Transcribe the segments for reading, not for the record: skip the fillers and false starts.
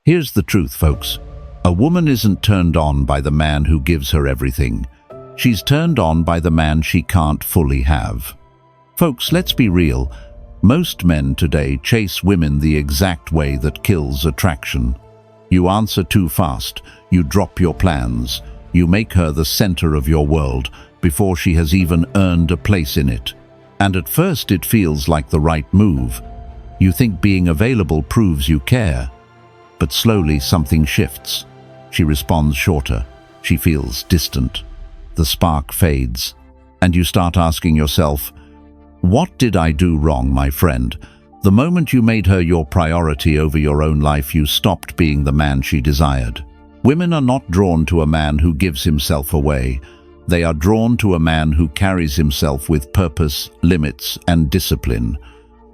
Here's the truth, folks. A woman isn't turned on by the man who gives her everything. She's turned on by the man she can't fully have. Folks, let's be real. Most men today chase women the exact way that kills attraction. You answer too fast, you drop your plans, you make her the center of your world before she has even earned a place in it. And at first it feels like the right move. You think being available proves you care. But slowly something shifts. She responds shorter. She feels distant. The spark fades. And you start asking yourself, what did I do wrong, my friend? The moment you made her your priority over your own life, you stopped being the man she desired. Women are not drawn to a man who gives himself away. They are drawn to a man who carries himself with purpose, limits, and discipline.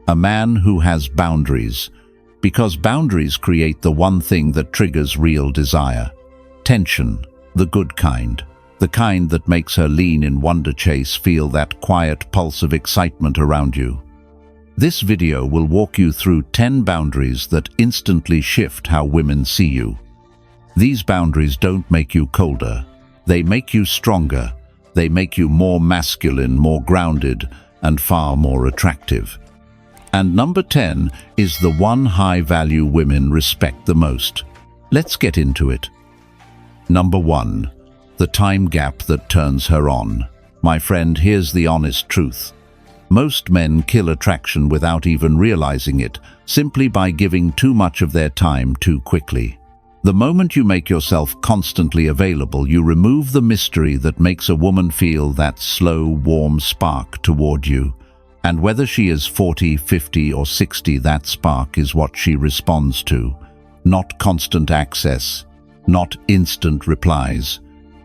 A man who has boundaries. Because boundaries create the one thing that triggers real desire. Tension, the good kind. The kind that makes her lean in wonder chase, feel that quiet pulse of excitement around you. This video will walk you through 10 boundaries that instantly shift how women see you. These boundaries don't make you colder. They make you stronger. They make you more masculine, more grounded, and far more attractive. And number 10 is the one high value women respect the most. Let's get into it. Number 1. The time gap that turns her on. My friend, here's the honest truth. Most men kill attraction without even realizing it, simply by giving too much of their time too quickly. The moment you make yourself constantly available, you remove the mystery that makes a woman feel that slow, warm spark toward you. And whether she is 40, 50, or 60, that spark is what she responds to. Not constant access, not instant replies,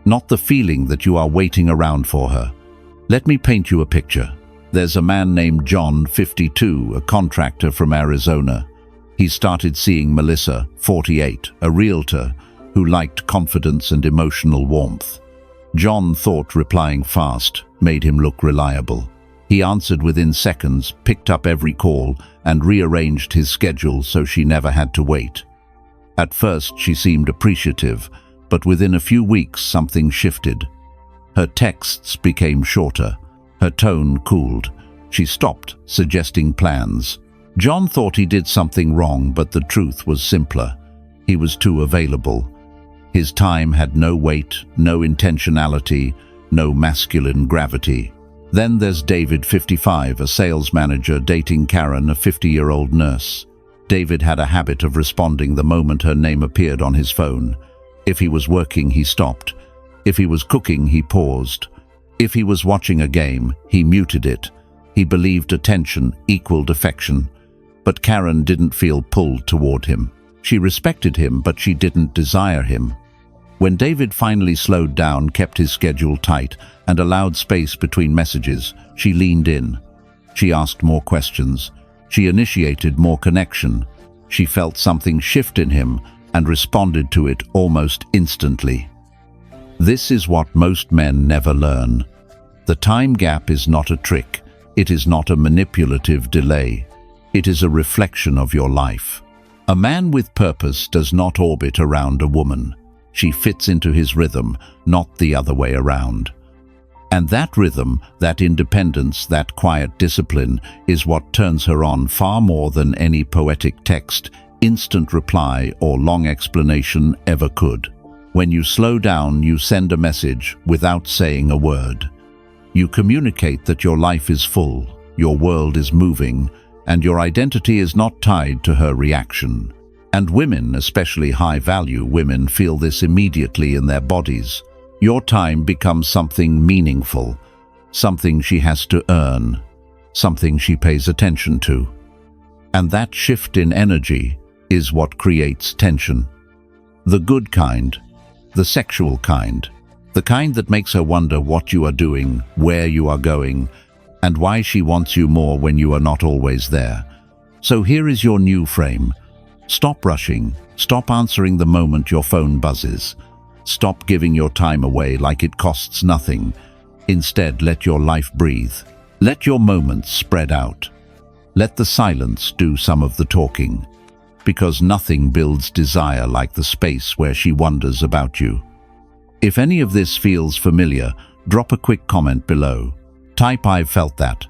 not the feeling that you are waiting around for her. Let me paint you a picture. There's a man named John, 52, a contractor from Arizona. He started seeing Melissa, 48, a realtor who liked confidence and emotional warmth. John thought replying fast made him look reliable. He answered within seconds, picked up every call, and rearranged his schedule so she never had to wait. At first, she seemed appreciative, but within a few weeks, something shifted. Her texts became shorter. Her tone cooled. She stopped suggesting plans. John thought he did something wrong, but the truth was simpler. He was too available. His time had no weight, no intentionality, no masculine gravity. Then there's David, 55, a sales manager dating Karen, a 50-year-old nurse. David had a habit of responding the moment her name appeared on his phone. If he was working, he stopped. If he was cooking, he paused. If he was watching a game, he muted it. He believed attention equaled affection. But Karen didn't feel pulled toward him. She respected him, but she didn't desire him. When David finally slowed down, kept his schedule tight, and allowed space between messages, she leaned in. She asked more questions. She initiated more connection. She felt something shift in him and responded to it almost instantly. This is what most men never learn. The time gap is not a trick. It is not a manipulative delay. It is a reflection of your life. A man with purpose does not orbit around a woman. She fits into his rhythm, not the other way around. And that rhythm, that independence, that quiet discipline is what turns her on far more than any poetic text, instant reply, or long explanation ever could. When you slow down, you send a message without saying a word. You communicate that your life is full, your world is moving, and your identity is not tied to her reaction. And women, especially high-value women, feel this immediately in their bodies. Your time becomes something meaningful, something she has to earn, something she pays attention to. And that shift in energy is what creates tension. The good kind, the sexual kind, the kind that makes her wonder what you are doing, where you are going, and why she wants you more when you are not always there. So here is your new frame. Stop rushing. Stop answering the moment your phone buzzes. Stop giving your time away like it costs nothing. Instead, let your life breathe. Let your moments spread out. Let the silence do some of the talking. because nothing builds desire like the space where she wonders about you. If any of this feels familiar, drop a quick comment below. Type "I've felt that."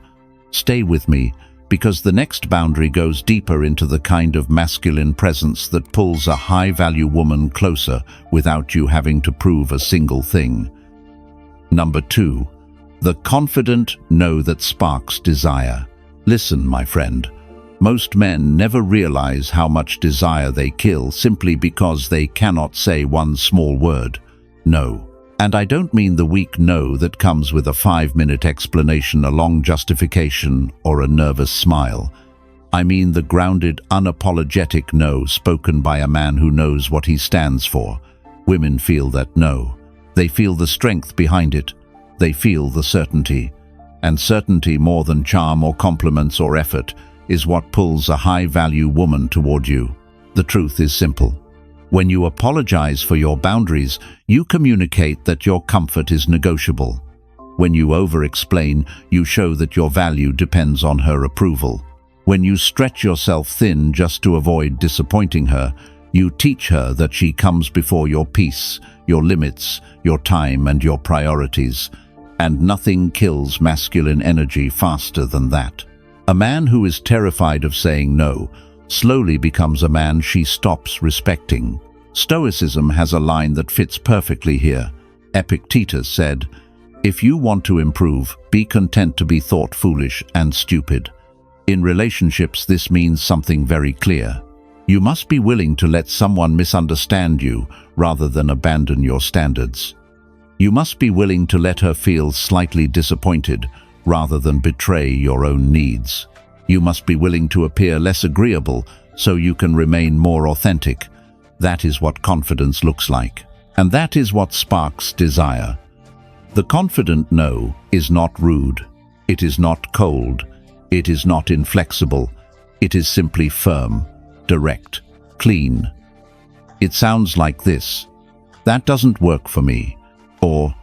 Stay with me, because the next boundary goes deeper into the kind of masculine presence that pulls a high-value woman closer without you having to prove a single thing. Number 2. The confident no that sparks desire. Listen, my friend. Most men never realize how much desire they kill simply because they cannot say one small word, no. And I don't mean the weak no that comes with a 5-minute explanation, a long justification, or a nervous smile. I mean the grounded, unapologetic no spoken by a man who knows what he stands for. Women feel that no. They feel the strength behind it. They feel the certainty. And certainty, more than charm or compliments or effort, is what pulls a high-value woman toward you. The truth is simple. When you apologize for your boundaries, you communicate that your comfort is negotiable. When you over-explain, you show that your value depends on her approval. When you stretch yourself thin just to avoid disappointing her, you teach her that she comes before your peace, your limits, your time, and your priorities. And nothing kills masculine energy faster than that. A man who is terrified of saying no slowly becomes a man she stops respecting. Stoicism has a line that fits perfectly here. Epictetus said, "If you want to improve, be content to be thought foolish and stupid." In relationships, this means something very clear. You must be willing to let someone misunderstand you rather than abandon your standards. You must be willing to let her feel slightly disappointed rather than betray your own needs. You must be willing to appear less agreeable so you can remain more authentic. That is what confidence looks like. And that is what sparks desire. The confident no is not rude. It is not cold. It is not inflexible. It is simply firm, direct, clean. It sounds like this: "That doesn't work for me," or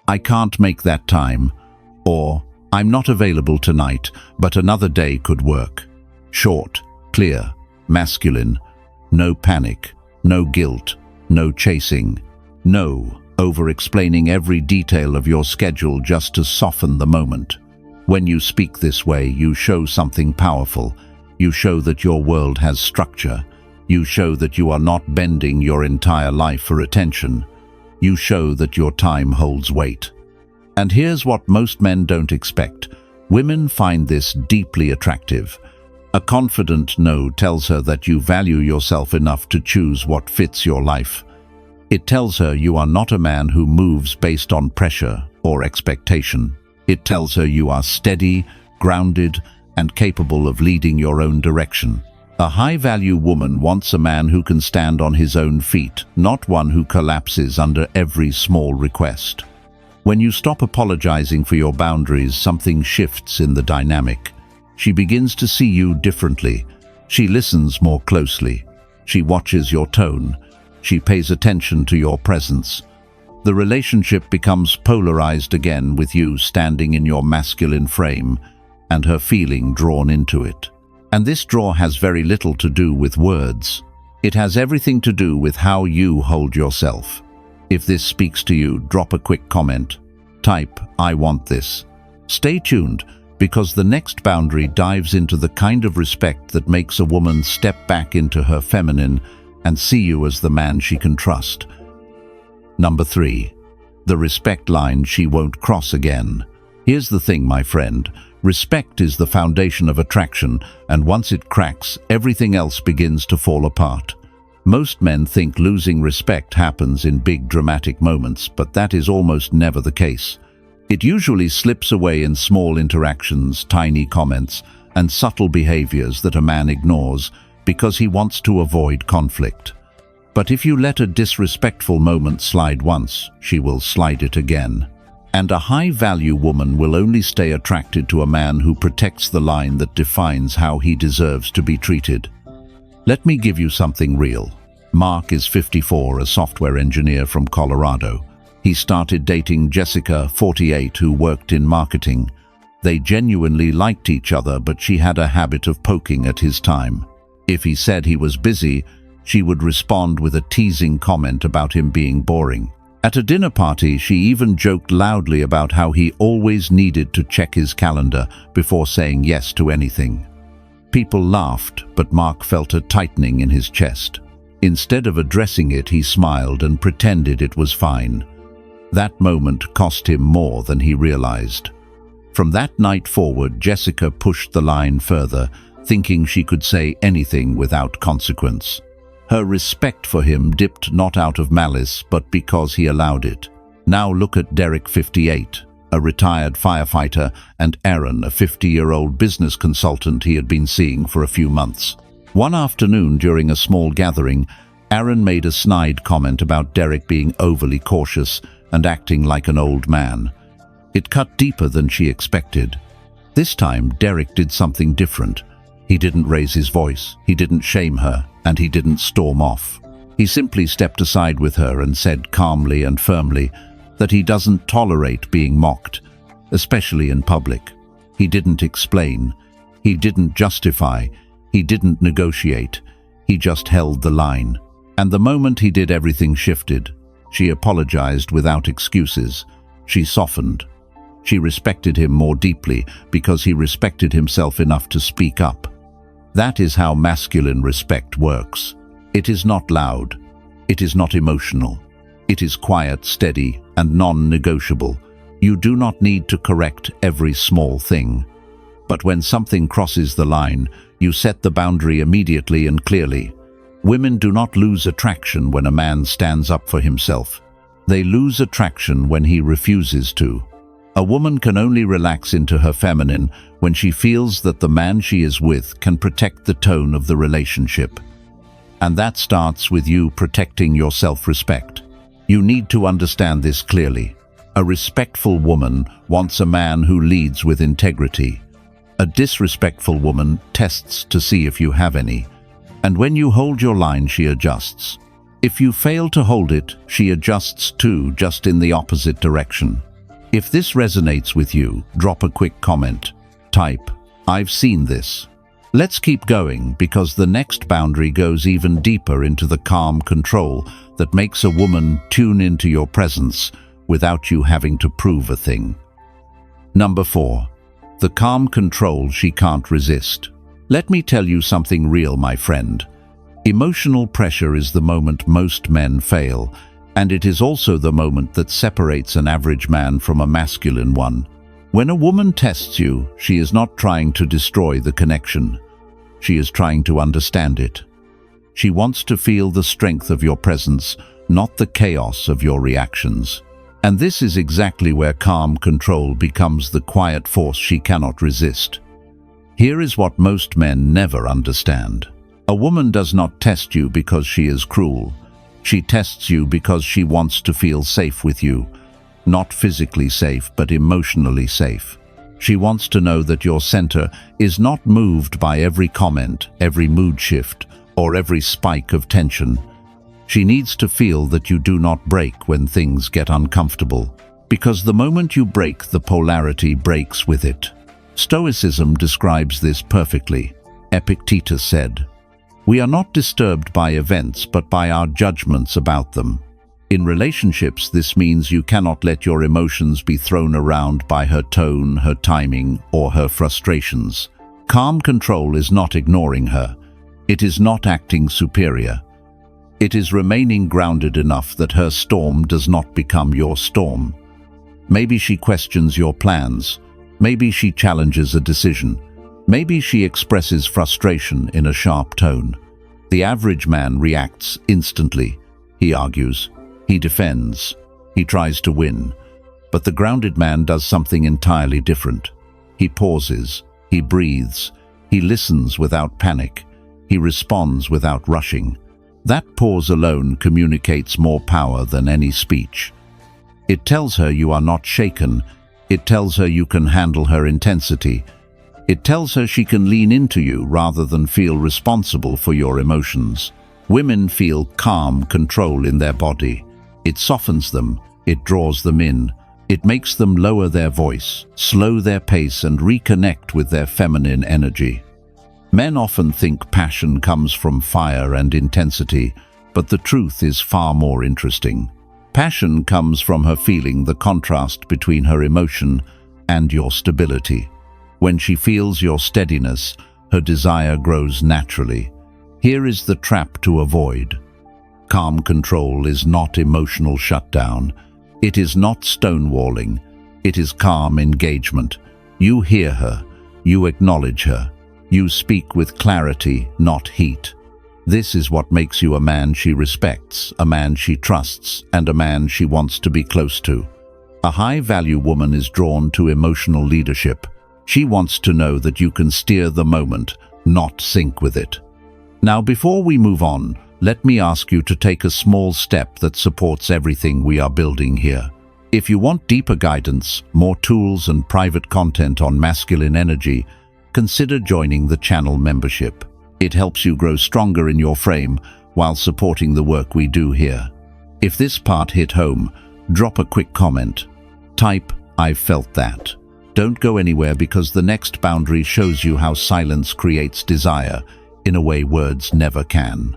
"I can't make that time," or "I'm not available tonight, but another day could work." Short, clear, masculine, no panic, no guilt, no chasing, no over-explaining every detail of your schedule just to soften the moment. When you speak this way, you show something powerful. You show that your world has structure. You show that you are not bending your entire life for attention. You show that your time holds weight. And here's what most men don't expect. Women find this deeply attractive. A confident no tells her that you value yourself enough to choose what fits your life. It tells her you are not a man who moves based on pressure or expectation. It tells her you are steady, grounded, and capable of leading your own direction. A high-value woman wants a man who can stand on his own feet, not one who collapses under every small request. When you stop apologizing for your boundaries, something shifts in the dynamic. She begins to see you differently. She listens more closely. She watches your tone. She pays attention to your presence. The relationship becomes polarized again, with you standing in your masculine frame and her feeling drawn into it. And this draw has very little to do with words. It has everything to do with how you hold yourself. If this speaks to you, drop a quick comment. Type, "I want this." Stay tuned, because the next boundary dives into the kind of respect that makes a woman step back into her feminine and see you as the man she can trust. Number 3. The respect line she won't cross again. Here's the thing, my friend. Respect is the foundation of attraction, and once it cracks, everything else begins to fall apart. Most men think losing respect happens in big dramatic moments, but that is almost never the case. It usually slips away in small interactions, tiny comments, and subtle behaviors that a man ignores because he wants to avoid conflict. But if you let a disrespectful moment slide once, she will slide it again. And a high-value woman will only stay attracted to a man who protects the line that defines how he deserves to be treated. Let me give you something real. Mark is 54, a software engineer from Colorado. He started dating Jessica, 48, who worked in marketing. They genuinely liked each other, but she had a habit of poking at his time. If he said he was busy, she would respond with a teasing comment about him being boring. At a dinner party, she even joked loudly about how he always needed to check his calendar before saying yes to anything. People laughed, but Mark felt a tightening in his chest. Instead of addressing it, he smiled and pretended it was fine. That moment cost him more than he realized. From that night forward, Jessica pushed the line further, thinking she could say anything without consequence. Her respect for him dipped not out of malice, but because he allowed it. Now look at Derek, 58, a retired firefighter, and Aaron, a 50-year-old business consultant he had been seeing for a few months. One afternoon during a small gathering, Aaron made a snide comment about Derek being overly cautious and acting like an old man. It cut deeper than she expected. This time, Derek did something different. He didn't raise his voice, he didn't shame her, and he didn't storm off. He simply stepped aside with her and said calmly and firmly that he doesn't tolerate being mocked, especially in public. He didn't explain, he didn't justify, he didn't negotiate, he just held the line. And the moment he did, everything shifted. She apologized without excuses. She softened. She respected him more deeply because he respected himself enough to speak up. That is how masculine respect works. It is not loud. It is not emotional. It is quiet, steady, and non-negotiable. You do not need to correct every small thing. But when something crosses the line, you set the boundary immediately and clearly. Women do not lose attraction when a man stands up for himself. They lose attraction when he refuses to. A woman can only relax into her feminine when she feels that the man she is with can protect the tone of the relationship. And that starts with you protecting your self-respect. You need to understand this clearly. A respectful woman wants a man who leads with integrity. A disrespectful woman tests to see if you have any. And when you hold your line, she adjusts. If you fail to hold it, she adjusts too, just in the opposite direction. If this resonates with you, drop a quick comment. Type, "I've seen this." Let's keep going, because the next boundary goes even deeper into the calm control that makes a woman tune into your presence without you having to prove a thing. Number 4. The calm control she can't resist. Let me tell you something real, my friend. Emotional pressure is the moment most men fail, and it is also the moment that separates an average man from a masculine one. When a woman tests you, she is not trying to destroy the connection. She is trying to understand it. She wants to feel the strength of your presence, not the chaos of your reactions. And this is exactly where calm control becomes the quiet force she cannot resist. Here is what most men never understand. A woman does not test you because she is cruel. She tests you because she wants to feel safe with you. Not physically safe, but emotionally safe. She wants to know that your center is not moved by every comment, every mood shift, or every spike of tension. She needs to feel that you do not break when things get uncomfortable, because the moment you break, the polarity breaks with it. Stoicism describes this perfectly. Epictetus said, "We are not disturbed by events, but by our judgments about them." In relationships, this means you cannot let your emotions be thrown around by her tone, her timing, or her frustrations. Calm control is not ignoring her. It is not acting superior. It is remaining grounded enough that her storm does not become your storm. Maybe she questions your plans. Maybe she challenges a decision. Maybe she expresses frustration in a sharp tone. The average man reacts instantly. He argues. He defends. He tries to win. But the grounded man does something entirely different. He pauses. He breathes. He listens without panic. He responds without rushing. That pause alone communicates more power than any speech. It tells her you are not shaken. It tells her you can handle her intensity. It tells her she can lean into you rather than feel responsible for your emotions. Women feel calm control in their body. It softens them. It draws them in. It makes them lower their voice, slow their pace, and reconnect with their feminine energy. Men often think passion comes from fire and intensity, but the truth is far more interesting. Passion comes from her feeling the contrast between her emotion and your stability. When she feels your steadiness, her desire grows naturally. Here is the trap to avoid. Calm control is not emotional shutdown. It is not stonewalling. It is calm engagement. You hear her. You acknowledge her. You speak with clarity, not heat. This is what makes you a man she respects, a man she trusts, and a man she wants to be close to. A high-value woman is drawn to emotional leadership. She wants to know that you can steer the moment, not sink with it. Now, before we move on, let me ask you to take a small step that supports everything we are building here. If you want deeper guidance, more tools and private content on masculine energy, consider joining the channel membership. It helps you grow stronger in your frame while supporting the work we do here. If this part hit home, drop a quick comment. Type, "I felt that." Don't go anywhere because the next boundary shows you how silence creates desire in a way words never can.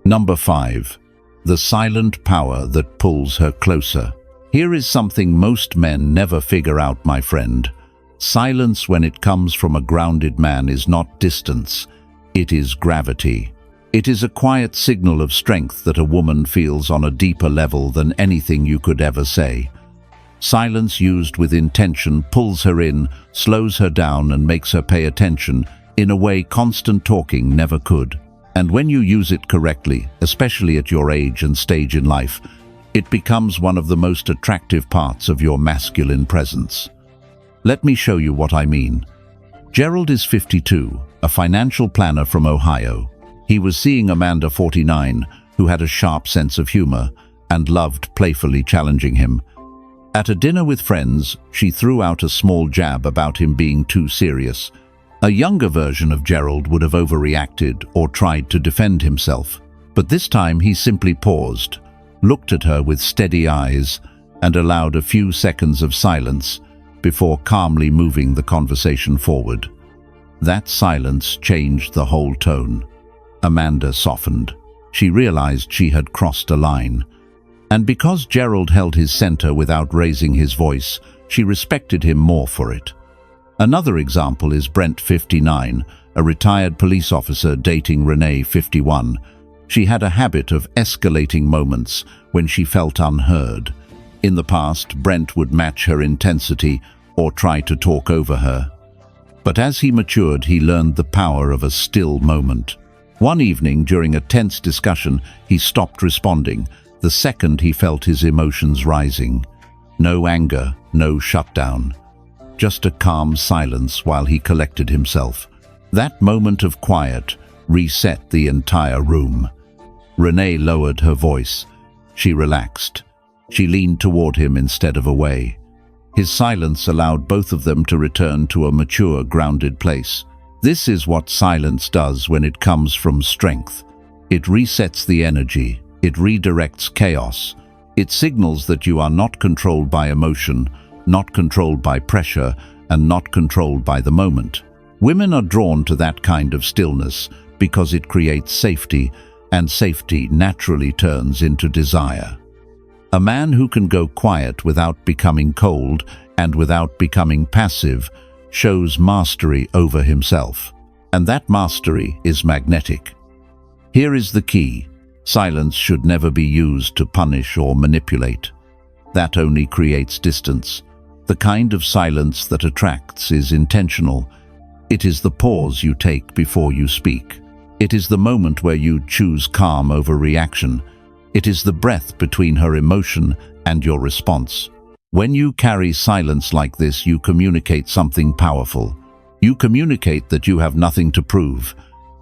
Number 5. The silent power that pulls her closer. Here is something most men never figure out, my friend. Silence when it comes from a grounded man is not distance. It is gravity. It is a quiet signal of strength that a woman feels on a deeper level than anything you could ever say. Silence used with intention pulls her in, slows her down, and makes her pay attention in a way constant talking never could. And when you use it correctly, especially at your age and stage in life, it becomes one of the most attractive parts of your masculine presence. Let me show you what I mean. Gerald is 52, a financial planner from Ohio. He was seeing Amanda, 49, who had a sharp sense of humor and loved playfully challenging him. At a dinner with friends, she threw out a small jab about him being too serious. A younger version of Gerald would have overreacted or tried to defend himself. But this time he simply paused, looked at her with steady eyes, and allowed a few seconds of silence before calmly moving the conversation forward. That silence changed the whole tone. Amanda softened. She realized she had crossed a line. And because Gerald held his center without raising his voice, she respected him more for it. Another example is Brent, 59, a retired police officer dating Renee, 51. She had a habit of escalating moments when she felt unheard. In the past, Brent would match her intensity or try to talk over her. But as he matured, he learned the power of a still moment. One evening, during a tense discussion, he stopped responding, the second he felt his emotions rising. No anger, no shutdown. Just a calm silence while he collected himself. That moment of quiet reset the entire room. Renee lowered her voice. She relaxed. She leaned toward him instead of away. His silence allowed both of them to return to a mature, grounded place. This is what silence does when it comes from strength. It resets the energy. It redirects chaos. It signals that you are not controlled by emotion, not controlled by pressure, and not controlled by the moment. Women are drawn to that kind of stillness because it creates safety, and safety naturally turns into desire. A man who can go quiet without becoming cold and without becoming passive shows mastery over himself. And that mastery is magnetic. Here is the key. Silence should never be used to punish or manipulate. That only creates distance. The kind of silence that attracts is intentional. It is the pause you take before you speak. It is the moment where you choose calm over reaction. It is the breath between her emotion and your response. When you carry silence like this, you communicate something powerful. You communicate that you have nothing to prove.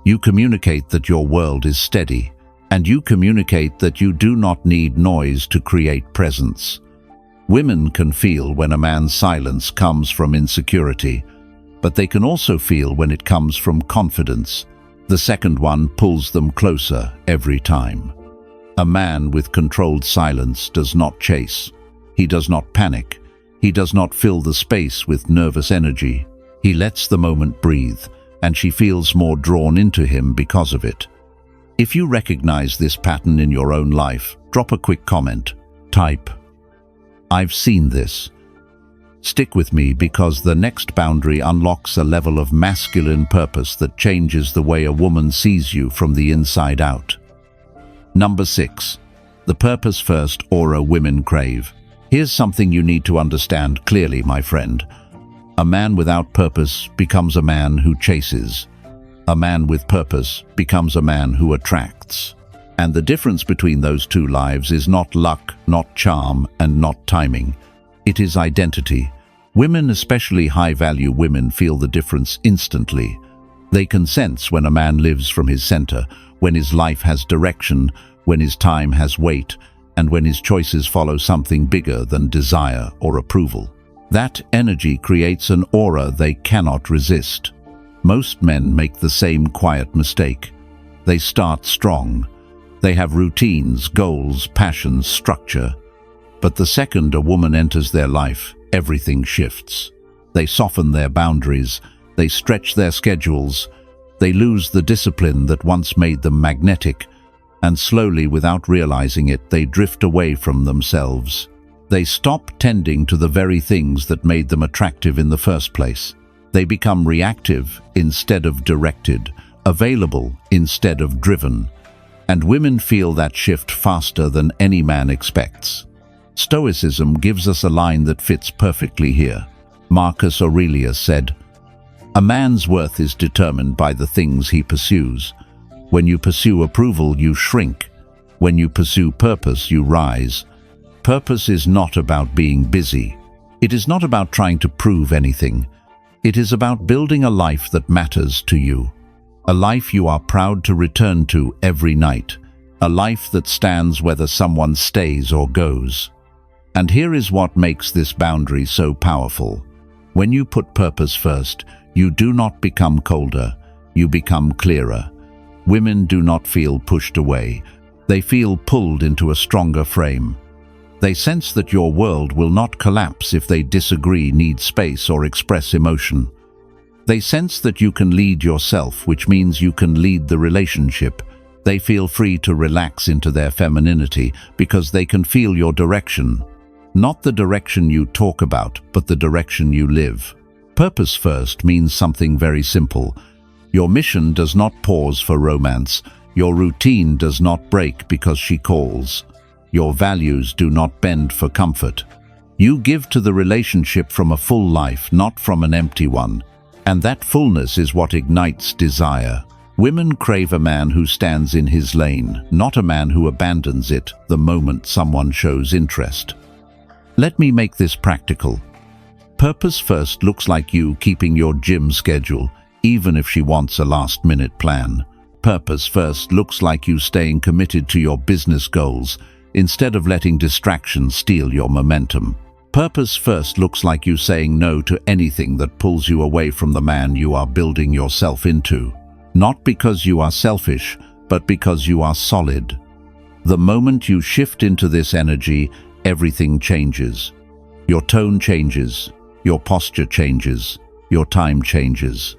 You communicate that your world is steady. And you communicate that you do not need noise to create presence. Women can feel when a man's silence comes from insecurity, but they can also feel when it comes from confidence. The second one pulls them closer every time. A man with controlled silence does not chase. He does not panic. He does not fill the space with nervous energy. He lets the moment breathe, and she feels more drawn into him because of it. If you recognize this pattern in your own life, drop a quick comment. Type, "I've seen this." Stick with me because the next boundary unlocks a level of masculine purpose that changes the way a woman sees you from the inside out. Number 6. The purpose first aura women crave. Here's something you need to understand clearly, my friend. A man without purpose becomes a man who chases. A man with purpose becomes a man who attracts. And the difference between those two lives is not luck, not charm, and not timing. It is identity. Women, especially high-value women, feel the difference instantly. They can sense when a man lives from his center, when his life has direction, when his time has weight, and when his choices follow something bigger than desire or approval. That energy creates an aura they cannot resist. Most men make the same quiet mistake. They start strong. They have routines, goals, passions, structure. But the second a woman enters their life, everything shifts. They soften their boundaries. They stretch their schedules. They lose the discipline that once made them magnetic. And slowly, without realizing it, they drift away from themselves. They stop tending to the very things that made them attractive in the first place. They become reactive instead of directed, available instead of driven. And women feel that shift faster than any man expects. Stoicism gives us a line that fits perfectly here. Marcus Aurelius said, "A man's worth is determined by the things he pursues. When you pursue approval, you shrink. When you pursue purpose, you rise." Purpose is not about being busy. It is not about trying to prove anything. It is about building a life that matters to you. A life you are proud to return to every night. A life that stands whether someone stays or goes. And here is what makes this boundary so powerful. When you put purpose first, you do not become colder. You become clearer. Women do not feel pushed away. They feel pulled into a stronger frame. They sense that your world will not collapse if they disagree, need space, or express emotion. They sense that you can lead yourself, which means you can lead the relationship. They feel free to relax into their femininity because they can feel your direction. Not the direction you talk about, but the direction you live. Purpose first means something very simple. Your mission does not pause for romance. Your routine does not break because she calls. Your values do not bend for comfort. You give to the relationship from a full life, not from an empty one. And that fullness is what ignites desire. Women crave a man who stands in his lane, not a man who abandons it the moment someone shows interest. Let me make this practical. Purpose first looks like you keeping your gym schedule, even if she wants a last-minute plan. Purpose first looks like you staying committed to your business goals, instead of letting distractions steal your momentum. Purpose first looks like you saying no to anything that pulls you away from the man you are building yourself into. Not because you are selfish, but because you are solid. The moment you shift into this energy, everything changes. Your tone changes, your posture changes, your time changes.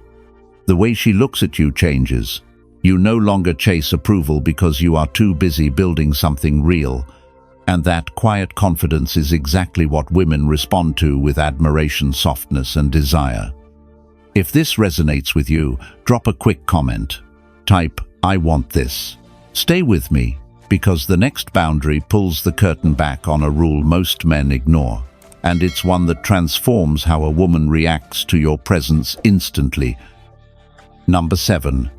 The way she looks at you changes. You no longer chase approval because you are too busy building something real. And that quiet confidence is exactly what women respond to with admiration, softness, and desire. If this resonates with you, drop a quick comment. Type, "I want this." Stay with me, because the next boundary pulls the curtain back on a rule most men ignore. And it's one that transforms how a woman reacts to your presence instantly. Number 7.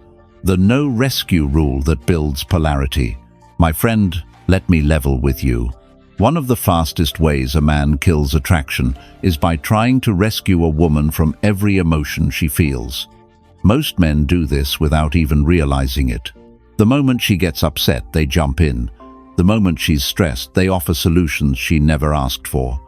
The no rescue rule that builds polarity. My friend, let me level with you. One of the fastest ways a man kills attraction is by trying to rescue a woman from every emotion she feels. Most men do this without even realizing it. The moment she gets upset, they jump in. The moment she's stressed, they offer solutions she never asked for.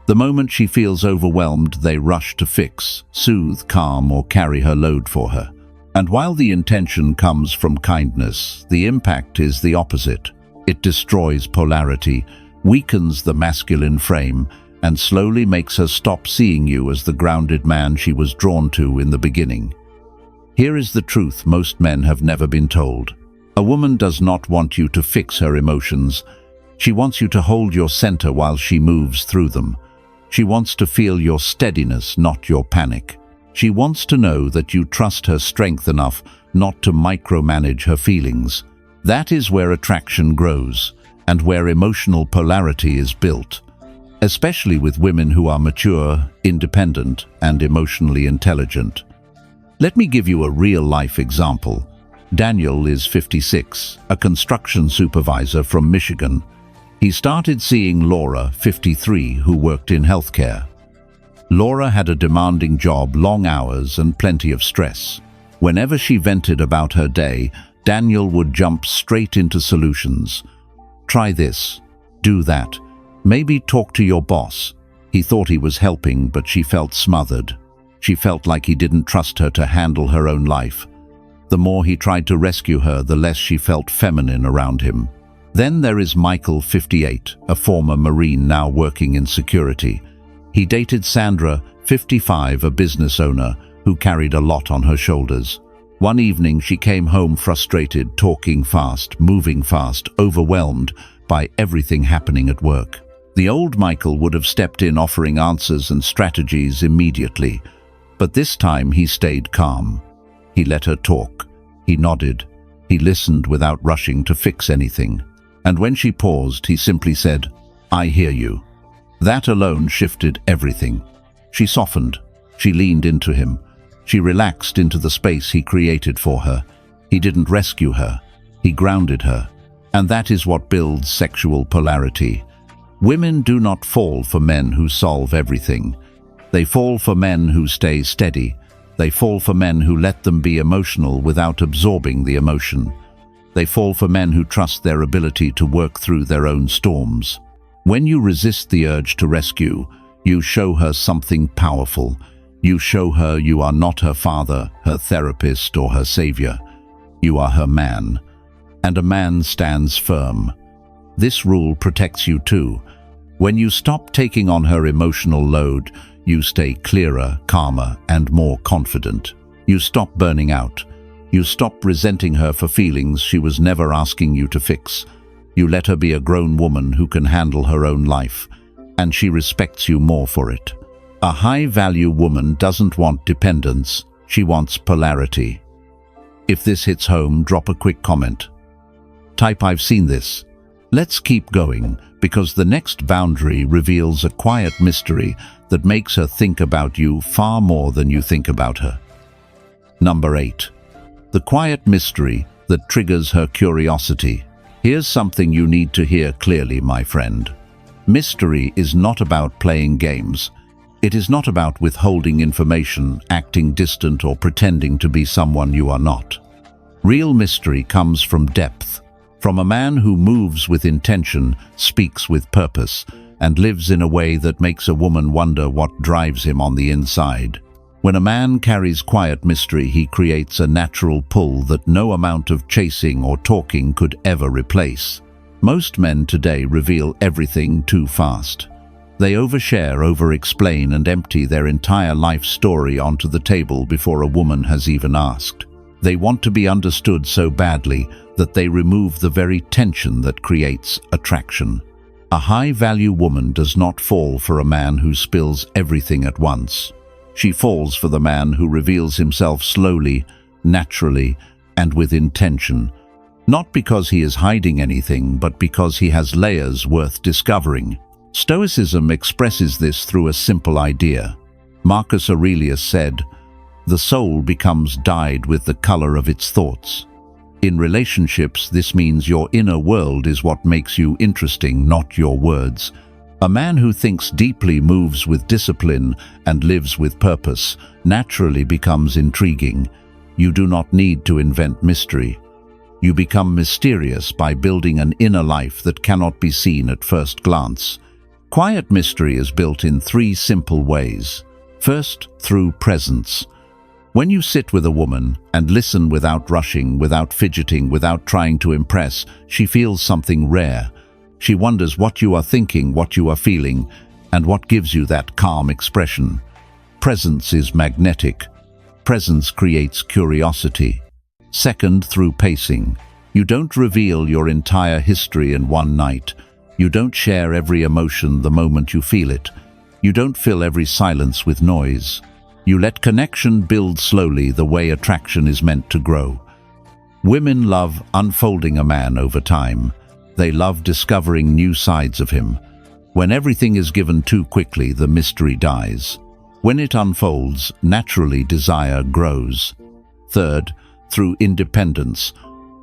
The moment she feels overwhelmed, they rush to fix, soothe, calm, or carry her load for her. And while the intention comes from kindness, the impact is the opposite. It destroys polarity, weakens the masculine frame, and slowly makes her stop seeing you as the grounded man she was drawn to in the beginning. Here is the truth most men have never been told. A woman does not want you to fix her emotions. She wants you to hold your center while she moves through them. She wants to feel your steadiness, not your panic. She wants to know that you trust her strength enough not to micromanage her feelings. That is where attraction grows, and where emotional polarity is built, especially with women who are mature, independent, and emotionally intelligent. Let me give you a real-life example. Daniel is 56, a construction supervisor from Michigan. He started seeing Laura, 53, who worked in healthcare. Laura had a demanding job, long hours, and plenty of stress. Whenever she vented about her day, Daniel would jump straight into solutions. Try this, do that, maybe talk to your boss. He thought he was helping, but she felt smothered. She felt like he didn't trust her to handle her own life. The more he tried to rescue her, the less she felt feminine around him. Then there is Michael, 58, a former Marine now working in security. He dated Sandra, 55, a business owner who carried a lot on her shoulders. One evening she came home frustrated, talking fast, moving fast, overwhelmed by everything happening at work. The old Michael would have stepped in offering answers and strategies immediately, but this time he stayed calm. He let her talk. He nodded. He listened without rushing to fix anything. And when she paused, he simply said, "I hear you." That alone shifted everything. She softened. She leaned into him. She relaxed into the space he created for her. He didn't rescue her. He grounded her. And that is what builds sexual polarity. Women do not fall for men who solve everything. They fall for men who stay steady. They fall for men who let them be emotional without absorbing the emotion. They fall for men who trust their ability to work through their own storms. When you resist the urge to rescue, you show her something powerful. You show her you are not her father, her therapist, or her savior. You are her man. And a man stands firm. This rule protects you too. When you stop taking on her emotional load, you stay clearer, calmer, and more confident. You stop burning out. You stop resenting her for feelings she was never asking you to fix. You let her be a grown woman who can handle her own life, and she respects you more for it. A high-value woman doesn't want dependence, she wants polarity. If this hits home, drop a quick comment. Type "I've seen this." Let's keep going, because the next boundary reveals a quiet mystery that makes her think about you far more than you think about her. Number 8. The quiet mystery that triggers her curiosity. Here's something you need to hear clearly, my friend. Mystery is not about playing games. It is not about withholding information, acting distant, or pretending to be someone you are not. Real mystery comes from depth, from a man who moves with intention, speaks with purpose, and lives in a way that makes a woman wonder what drives him on the inside. When a man carries quiet mystery, he creates a natural pull that no amount of chasing or talking could ever replace. Most men today reveal everything too fast. They overshare, over-explain, and empty their entire life story onto the table before a woman has even asked. They want to be understood so badly that they remove the very tension that creates attraction. A high-value woman does not fall for a man who spills everything at once. She falls for the man who reveals himself slowly, naturally, and with intention. Not because he is hiding anything, but because he has layers worth discovering. Stoicism expresses this through a simple idea. Marcus Aurelius said, "The soul becomes dyed with the color of its thoughts." In relationships, this means your inner world is what makes you interesting, not your words. A man who thinks deeply, moves with discipline, and lives with purpose naturally becomes intriguing. You do not need to invent mystery. You become mysterious by building an inner life that cannot be seen at first glance. Quiet mystery is built in 3 simple ways. First, through presence. When you sit with a woman and listen without rushing, without fidgeting, without trying to impress, she feels something rare. She wonders what you are thinking, what you are feeling, and what gives you that calm expression. Presence is magnetic. Presence creates curiosity. Second, through pacing. You don't reveal your entire history in one night. You don't share every emotion the moment you feel it. You don't fill every silence with noise. You let connection build slowly the way attraction is meant to grow. Women love unfolding a man over time. They love discovering new sides of him. When everything is given too quickly, the mystery dies. When it unfolds, naturally desire grows. Third, through independence.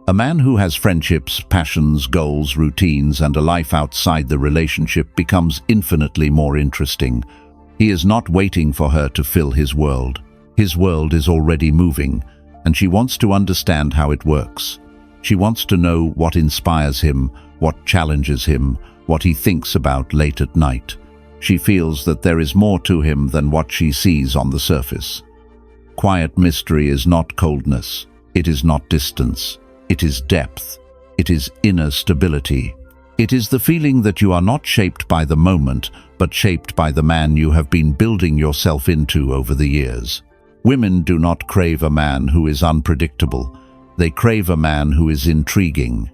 A man who has friendships, passions, goals, routines, and a life outside the relationship becomes infinitely more interesting. He is not waiting for her to fill his world. His world is already moving, and she wants to understand how it works. She wants to know what inspires him, what challenges him, what he thinks about late at night. She feels that there is more to him than what she sees on the surface. Quiet mystery is not coldness. It is not distance. It is depth. It is inner stability. It is the feeling that you are not shaped by the moment, but shaped by the man you have been building yourself into over the years. Women do not crave a man who is unpredictable. They crave a man who is intriguing.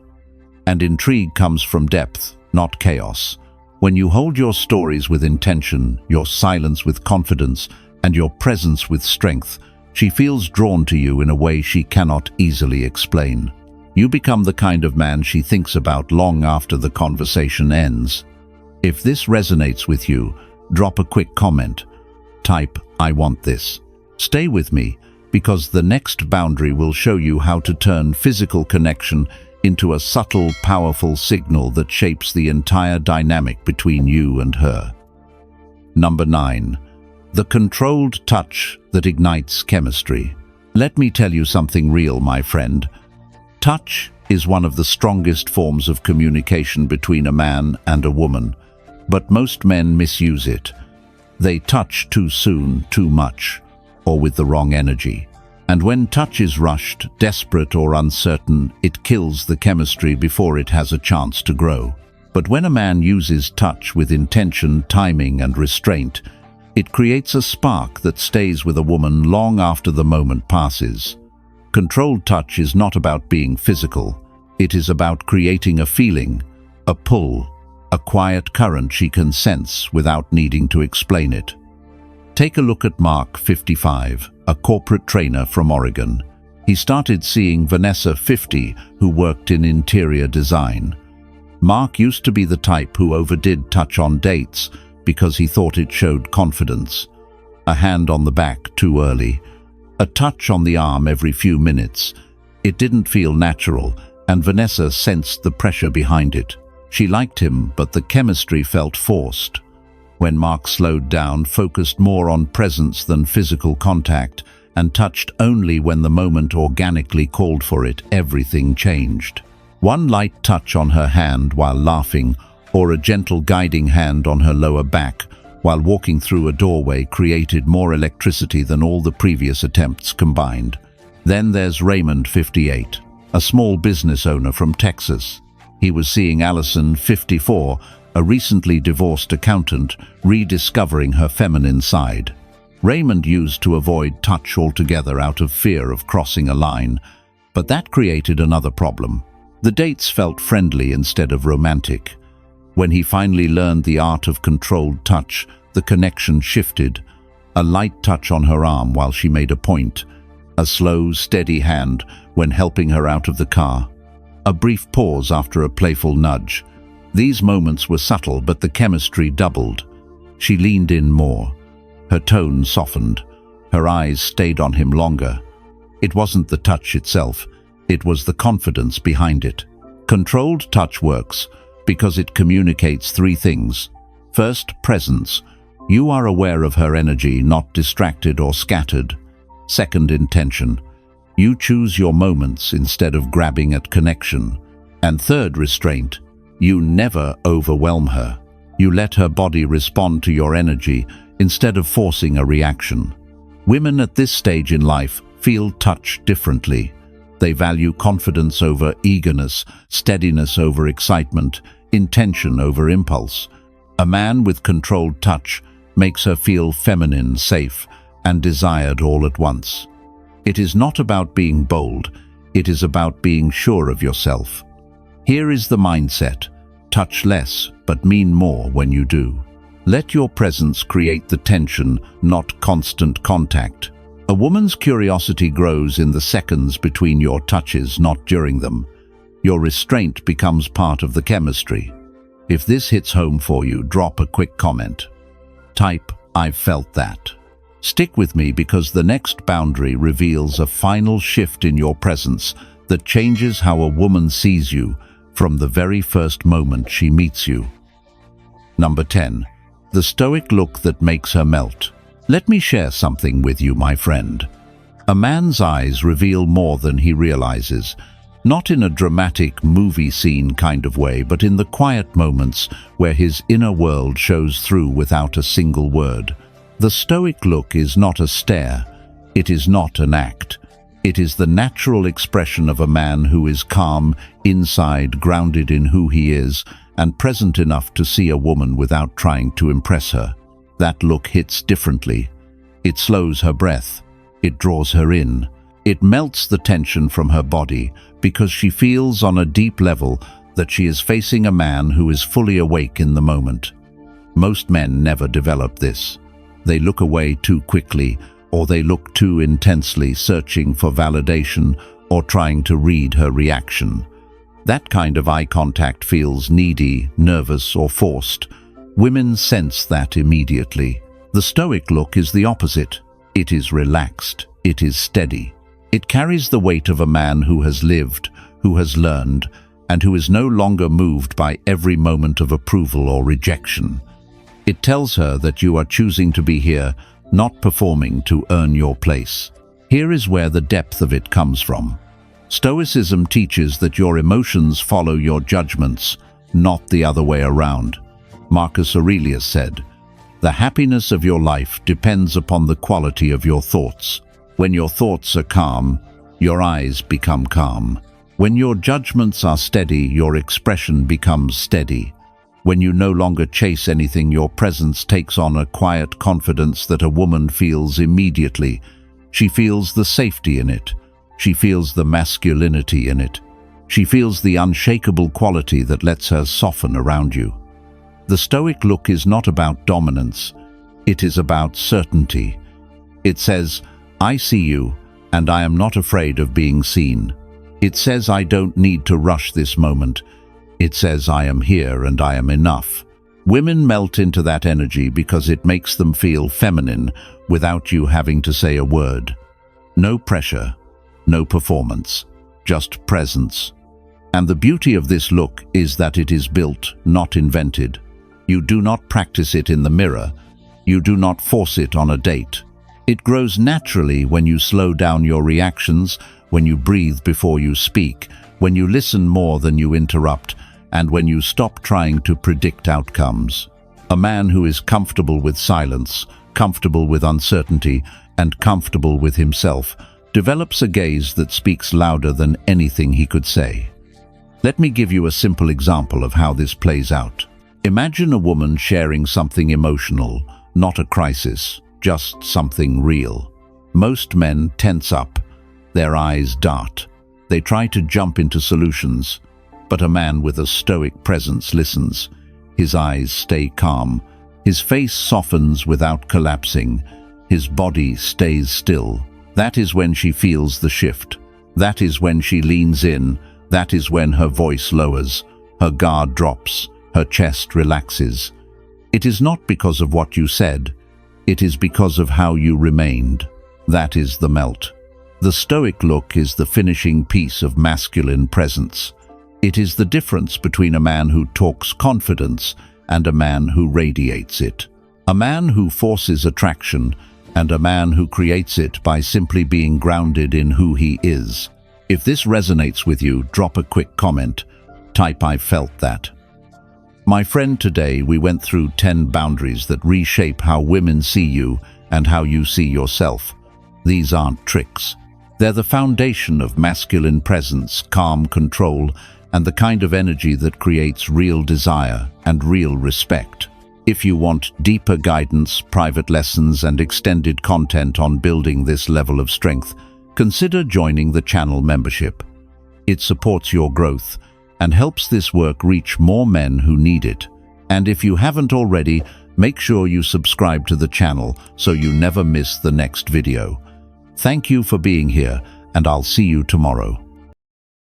And intrigue comes from depth, not chaos. When you hold your stories with intention, your silence with confidence, and your presence with strength, she feels drawn to you in a way she cannot easily explain. You become the kind of man she thinks about long after the conversation ends. If this resonates with you, drop a quick comment. Type, "I want this." Stay with me, because the next boundary will show you how to turn physical connection into a subtle, powerful signal that shapes the entire dynamic between you and her. Number 9. The controlled touch that ignites chemistry. Let me tell you something real, my friend. Touch is one of the strongest forms of communication between a man and a woman, but most men misuse it. They touch too soon, too much, or with the wrong energy. And when touch is rushed, desperate, or uncertain, it kills the chemistry before it has a chance to grow. But when a man uses touch with intention, timing, and restraint, it creates a spark that stays with a woman long after the moment passes. Controlled touch is not about being physical. It is about creating a feeling, a pull, a quiet current she can sense without needing to explain it. Take a look at Mark, 55, a corporate trainer from Oregon. He started seeing Vanessa, 50, who worked in interior design. Mark used to be the type who overdid touch on dates because he thought it showed confidence. A hand on the back too early. A touch on the arm every few minutes. It didn't feel natural, and Vanessa sensed the pressure behind it. She liked him, but the chemistry felt forced. When Mark slowed down, focused more on presence than physical contact, and touched only when the moment organically called for it, everything changed. One light touch on her hand while laughing, or a gentle guiding hand on her lower back while walking through a doorway created more electricity than all the previous attempts combined. Then there's Raymond, 58, a small business owner from Texas. He was seeing Allison, 54, a recently divorced accountant, rediscovering her feminine side. Raymond used to avoid touch altogether out of fear of crossing a line, but that created another problem. The dates felt friendly instead of romantic. When he finally learned the art of controlled touch, the connection shifted. A light touch on her arm while she made a point. A slow, steady hand when helping her out of the car. A brief pause after a playful nudge. These moments were subtle, but the chemistry doubled. She leaned in more. Her tone softened. Her eyes stayed on him longer. It wasn't the touch itself. It was the confidence behind it. Controlled touch works because it communicates three things. First, presence. You are aware of her energy, not distracted or scattered. Second, intention. You choose your moments instead of grabbing at connection. And third, restraint. You never overwhelm her. You let her body respond to your energy instead of forcing a reaction. Women at this stage in life feel touch differently. They value confidence over eagerness, steadiness over excitement, intention over impulse. A man with controlled touch makes her feel feminine, safe, and desired all at once. It is not about being bold, it is about being sure of yourself. Here is the mindset: touch less, but mean more when you do. Let your presence create the tension, not constant contact. A woman's curiosity grows in the seconds between your touches, not during them. Your restraint becomes part of the chemistry. If this hits home for you, drop a quick comment. Type, "I've felt that." Stick with me because the next boundary reveals a final shift in your presence that changes how a woman sees you from the very first moment she meets you. Number 10. The stoic look that makes her melt. Let me share something with you, my friend. A man's eyes reveal more than he realizes, not in a dramatic movie scene kind of way, but in the quiet moments where his inner world shows through without a single word. The stoic look is not a stare, it is not an act. It is the natural expression of a man who is calm, inside, grounded in who he is, and present enough to see a woman without trying to impress her. That look hits differently. It slows her breath. It draws her in. It melts the tension from her body because she feels on a deep level that she is facing a man who is fully awake in the moment. Most men never develop this. They look away too quickly, or they look too intensely, searching for validation or trying to read her reaction. That kind of eye contact feels needy, nervous, or forced. Women sense that immediately. The stoic look is the opposite. It is relaxed. It is steady. It carries the weight of a man who has lived, who has learned, and who is no longer moved by every moment of approval or rejection. It tells her that you are choosing to be here, not performing to earn your place. Here is where the depth of it comes from. Stoicism teaches that your emotions follow your judgments, not the other way around. Marcus Aurelius said, "The happiness of your life depends upon the quality of your thoughts. When your thoughts are calm, your eyes become calm. When your judgments are steady, your expression becomes steady. When you no longer chase anything, your presence takes on a quiet confidence that a woman feels immediately. She feels the safety in it. She feels the masculinity in it. She feels the unshakable quality that lets her soften around you. The stoic look is not about dominance. It is about certainty. It says, "I see you, and I am not afraid of being seen." It says, "I don't need to rush this moment." It says, "I am here and I am enough." Women melt into that energy because it makes them feel feminine without you having to say a word. No pressure, no performance, just presence. And the beauty of this look is that it is built, not invented. You do not practice it in the mirror. You do not force it on a date. It grows naturally when you slow down your reactions, when you breathe before you speak, when you listen more than you interrupt, and when you stop trying to predict outcomes. A man who is comfortable with silence, comfortable with uncertainty, and comfortable with himself develops a gaze that speaks louder than anything he could say. Let me give you a simple example of how this plays out. Imagine a woman sharing something emotional, not a crisis, just something real. Most men tense up. Their eyes dart. They try to jump into solutions. But a man with a stoic presence listens. His eyes stay calm. His face softens without collapsing. His body stays still. That is when she feels the shift. That is when she leans in. That is when her voice lowers. Her guard drops. Her chest relaxes. It is not because of what you said. It is because of how you remained. That is the melt. The stoic look is the finishing piece of masculine presence. It is the difference between a man who talks confidence and a man who radiates it. A man who forces attraction and a man who creates it by simply being grounded in who he is. If this resonates with you, drop a quick comment. Type, "I felt that." My friend, today we went through 10 boundaries that reshape how women see you and how you see yourself. These aren't tricks. They're the foundation of masculine presence, calm control, and the kind of energy that creates real desire and real respect. If you want deeper guidance, private lessons, and extended content on building this level of strength, consider joining the channel membership. It supports your growth and helps this work reach more men who need it. And if you haven't already, make sure you subscribe to the channel so you never miss the next video. Thank you for being here, and I'll see you tomorrow.